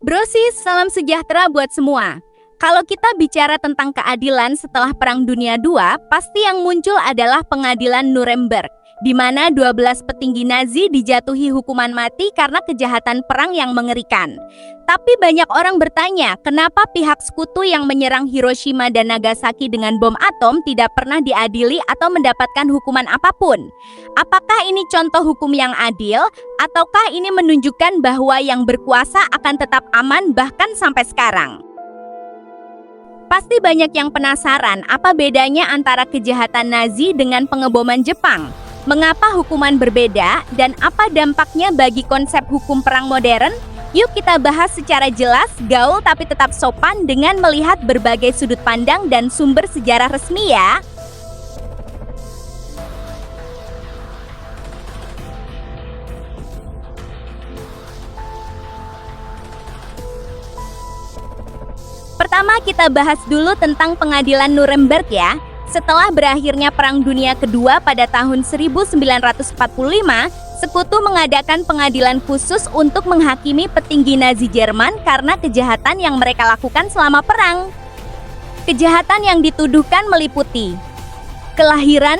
Brosis, salam sejahtera buat semua. Kalau kita bicara tentang keadilan setelah Perang Dunia II, pasti yang muncul adalah pengadilan Nuremberg, di mana 12 petinggi Nazi dijatuhi hukuman mati karena kejahatan perang yang mengerikan. Tapi banyak orang bertanya, kenapa pihak sekutu yang menyerang Hiroshima dan Nagasaki dengan bom atom tidak pernah diadili atau mendapatkan hukuman apapun? Apakah ini contoh hukum yang adil, ataukah ini menunjukkan bahwa yang berkuasa akan tetap aman bahkan sampai sekarang? Pasti banyak yang penasaran apa bedanya antara kejahatan Nazi dengan pengeboman Jepang. Mengapa hukuman berbeda dan apa dampaknya bagi konsep hukum perang modern? Yuk kita bahas secara jelas, gaul tapi tetap sopan dengan melihat berbagai sudut pandang dan sumber sejarah resmi ya. Pertama kita bahas dulu tentang pengadilan Nuremberg ya. Setelah berakhirnya Perang Dunia Kedua pada tahun 1945, Sekutu mengadakan pengadilan khusus untuk menghakimi petinggi Nazi Jerman karena kejahatan yang mereka lakukan selama perang. Kejahatan yang dituduhkan meliputi kelahiran,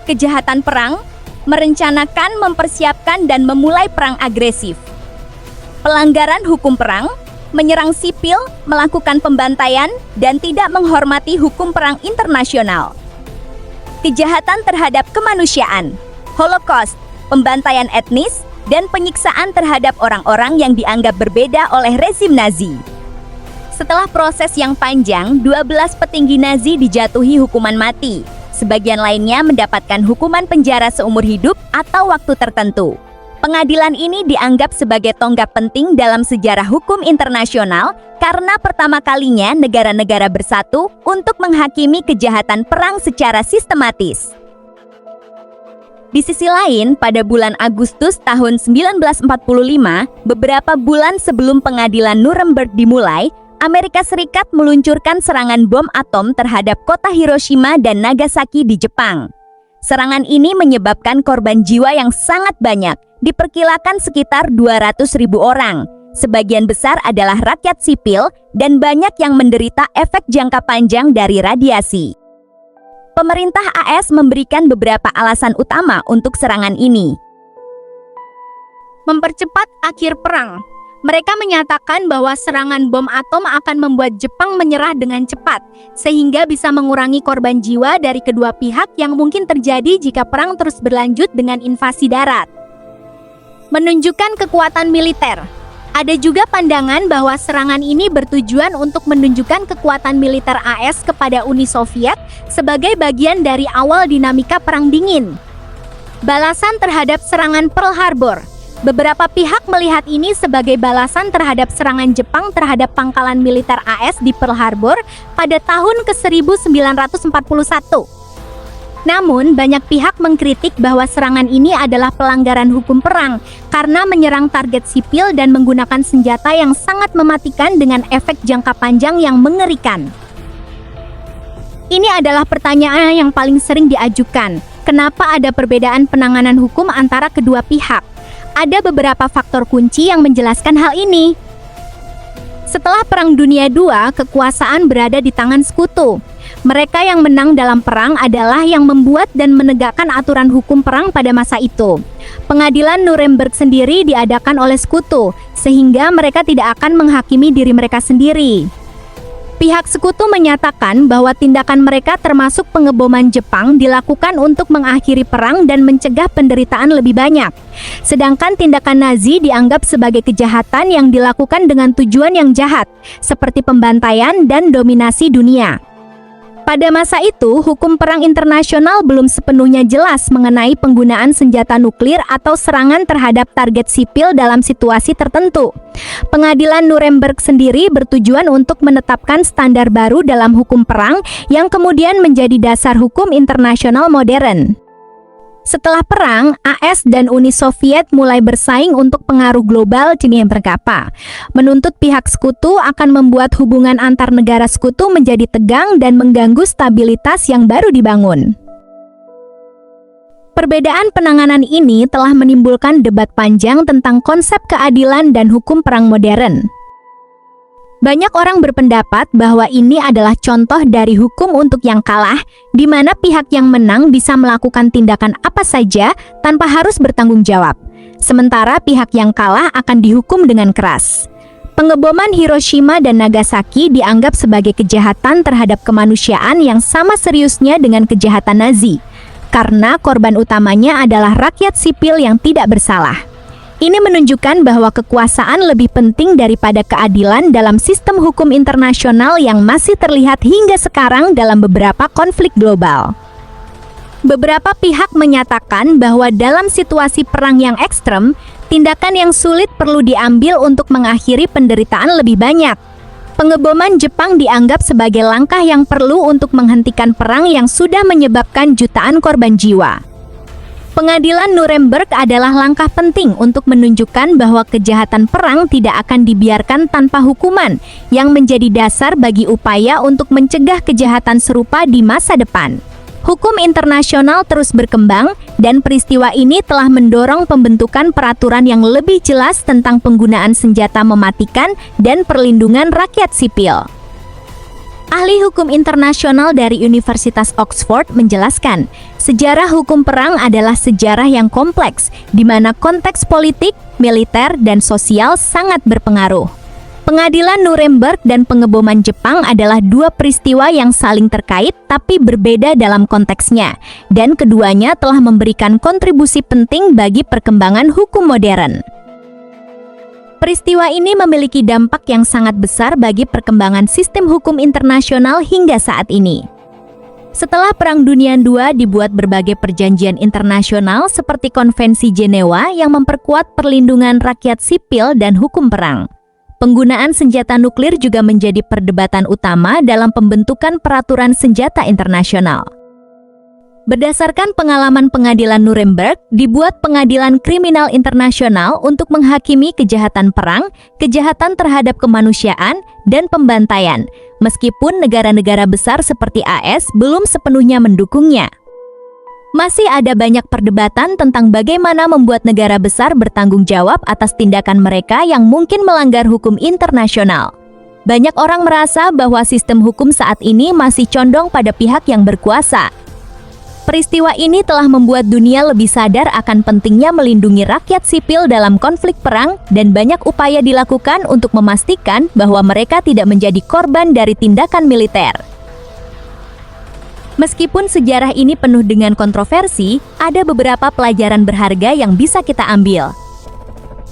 kejahatan perang, merencanakan, mempersiapkan, dan memulai perang agresif, pelanggaran hukum perang, menyerang sipil, melakukan pembantaian, dan tidak menghormati hukum perang internasional. Kejahatan terhadap kemanusiaan, Holocaust, pembantaian etnis, dan penyiksaan terhadap orang-orang yang dianggap berbeda oleh rezim Nazi. Setelah proses yang panjang, 12 petinggi Nazi dijatuhi hukuman mati. Sebagian lainnya mendapatkan hukuman penjara seumur hidup atau waktu tertentu. Pengadilan ini dianggap sebagai tonggak penting dalam sejarah hukum internasional karena pertama kalinya negara-negara bersatu untuk menghakimi kejahatan perang secara sistematis. Di sisi lain, pada bulan Agustus tahun 1945, beberapa bulan sebelum pengadilan Nuremberg dimulai, Amerika Serikat meluncurkan serangan bom atom terhadap kota Hiroshima dan Nagasaki di Jepang. Serangan ini menyebabkan korban jiwa yang sangat banyak, diperkirakan sekitar 200.000 orang. Sebagian besar adalah rakyat sipil dan banyak yang menderita efek jangka panjang dari radiasi. Pemerintah AS memberikan beberapa alasan utama untuk serangan ini. Mempercepat akhir perang. Mereka menyatakan bahwa serangan bom atom akan membuat Jepang menyerah dengan cepat, sehingga bisa mengurangi korban jiwa dari kedua pihak yang mungkin terjadi jika perang terus berlanjut dengan invasi darat. Menunjukkan kekuatan militer. Ada juga pandangan bahwa serangan ini bertujuan untuk menunjukkan kekuatan militer AS kepada Uni Soviet sebagai bagian dari awal dinamika Perang Dingin. Balasan terhadap serangan Pearl Harbor. Beberapa pihak melihat ini sebagai balasan terhadap serangan Jepang terhadap pangkalan militer AS di Pearl Harbor pada tahun ke-1941. Namun, banyak pihak mengkritik bahwa serangan ini adalah pelanggaran hukum perang karena menyerang target sipil dan menggunakan senjata yang sangat mematikan dengan efek jangka panjang yang mengerikan. Ini adalah pertanyaan yang paling sering diajukan. Kenapa ada perbedaan penanganan hukum antara kedua pihak? Ada beberapa faktor kunci yang menjelaskan hal ini. Setelah Perang Dunia II, kekuasaan berada di tangan sekutu. Mereka yang menang dalam perang adalah yang membuat dan menegakkan aturan hukum perang pada masa itu. Pengadilan Nuremberg sendiri diadakan oleh sekutu, sehingga mereka tidak akan menghakimi diri mereka sendiri. Pihak sekutu menyatakan bahwa tindakan mereka termasuk pengeboman Jepang dilakukan untuk mengakhiri perang dan mencegah penderitaan lebih banyak. Sedangkan tindakan Nazi dianggap sebagai kejahatan yang dilakukan dengan tujuan yang jahat, seperti pembantaian dan dominasi dunia. Pada masa itu, hukum perang internasional belum sepenuhnya jelas mengenai penggunaan senjata nuklir atau serangan terhadap target sipil dalam situasi tertentu. Pengadilan Nuremberg sendiri bertujuan untuk menetapkan standar baru dalam hukum perang yang kemudian menjadi dasar hukum internasional modern. Setelah perang, AS dan Uni Soviet mulai bersaing untuk pengaruh global dunia berkapa. Menuntut pihak sekutu akan membuat hubungan antar negara sekutu menjadi tegang dan mengganggu stabilitas yang baru dibangun. Perbedaan penanganan ini telah menimbulkan debat panjang tentang konsep keadilan dan hukum perang modern. Banyak orang berpendapat bahwa ini adalah contoh dari hukum untuk yang kalah, di mana pihak yang menang bisa melakukan tindakan apa saja tanpa harus bertanggung jawab. Sementara pihak yang kalah akan dihukum dengan keras. Pengeboman Hiroshima dan Nagasaki dianggap sebagai kejahatan terhadap kemanusiaan yang sama seriusnya dengan kejahatan Nazi, karena korban utamanya adalah rakyat sipil yang tidak bersalah. Ini menunjukkan bahwa kekuasaan lebih penting daripada keadilan dalam sistem hukum internasional yang masih terlihat hingga sekarang dalam beberapa konflik global. Beberapa pihak menyatakan bahwa dalam situasi perang yang ekstrem, tindakan yang sulit perlu diambil untuk mengakhiri penderitaan lebih banyak. Pengeboman Jepang dianggap sebagai langkah yang perlu untuk menghentikan perang yang sudah menyebabkan jutaan korban jiwa. Pengadilan Nuremberg adalah langkah penting untuk menunjukkan bahwa kejahatan perang tidak akan dibiarkan tanpa hukuman, yang menjadi dasar bagi upaya untuk mencegah kejahatan serupa di masa depan. Hukum internasional terus berkembang, dan peristiwa ini telah mendorong pembentukan peraturan yang lebih jelas tentang penggunaan senjata mematikan dan perlindungan rakyat sipil. Ahli hukum internasional dari Universitas Oxford menjelaskan, sejarah hukum perang adalah sejarah yang kompleks, di mana konteks politik, militer, dan sosial sangat berpengaruh. Pengadilan Nuremberg dan pengeboman Jepang adalah dua peristiwa yang saling terkait tapi berbeda dalam konteksnya, dan keduanya telah memberikan kontribusi penting bagi perkembangan hukum modern. Peristiwa ini memiliki dampak yang sangat besar bagi perkembangan sistem hukum internasional hingga saat ini. Setelah Perang Dunia II dibuat berbagai perjanjian internasional seperti Konvensi Jenewa yang memperkuat perlindungan rakyat sipil dan hukum perang. Penggunaan senjata nuklir juga menjadi perdebatan utama dalam pembentukan peraturan senjata internasional. Berdasarkan pengalaman pengadilan Nuremberg, dibuat pengadilan kriminal internasional untuk menghakimi kejahatan perang, kejahatan terhadap kemanusiaan, dan pembantaian, meskipun negara-negara besar seperti AS belum sepenuhnya mendukungnya. Masih ada banyak perdebatan tentang bagaimana membuat negara besar bertanggung jawab atas tindakan mereka yang mungkin melanggar hukum internasional. Banyak orang merasa bahwa sistem hukum saat ini masih condong pada pihak yang berkuasa. Peristiwa ini telah membuat dunia lebih sadar akan pentingnya melindungi rakyat sipil dalam konflik perang, dan banyak upaya dilakukan untuk memastikan bahwa mereka tidak menjadi korban dari tindakan militer. Meskipun sejarah ini penuh dengan kontroversi, ada beberapa pelajaran berharga yang bisa kita ambil.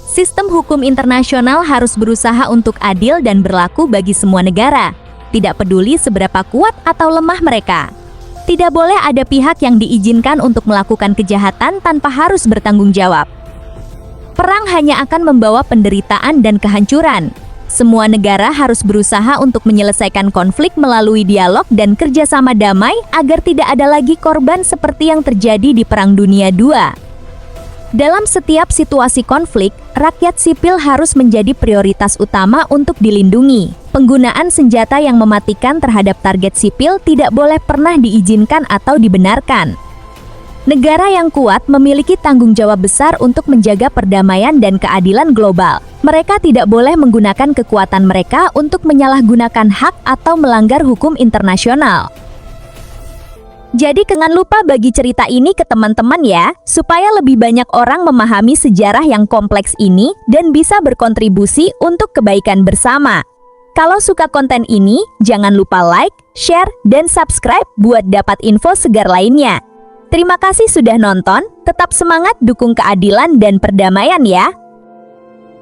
Sistem hukum internasional harus berusaha untuk adil dan berlaku bagi semua negara, tidak peduli seberapa kuat atau lemah mereka. Tidak boleh ada pihak yang diizinkan untuk melakukan kejahatan tanpa harus bertanggung jawab. Perang hanya akan membawa penderitaan dan kehancuran. Semua negara harus berusaha untuk menyelesaikan konflik melalui dialog dan kerjasama damai agar tidak ada lagi korban seperti yang terjadi di Perang Dunia II. Dalam setiap situasi konflik, rakyat sipil harus menjadi prioritas utama untuk dilindungi. Penggunaan senjata yang mematikan terhadap target sipil tidak boleh pernah diizinkan atau dibenarkan. Negara yang kuat memiliki tanggung jawab besar untuk menjaga perdamaian dan keadilan global. Mereka tidak boleh menggunakan kekuatan mereka untuk menyalahgunakan hak atau melanggar hukum internasional. Jadi jangan lupa bagi cerita ini ke teman-teman ya, supaya lebih banyak orang memahami sejarah yang kompleks ini dan bisa berkontribusi untuk kebaikan bersama. Kalau suka konten ini, jangan lupa like, share, dan subscribe buat dapat info segar lainnya. Terima kasih sudah nonton, tetap semangat dukung keadilan dan perdamaian ya!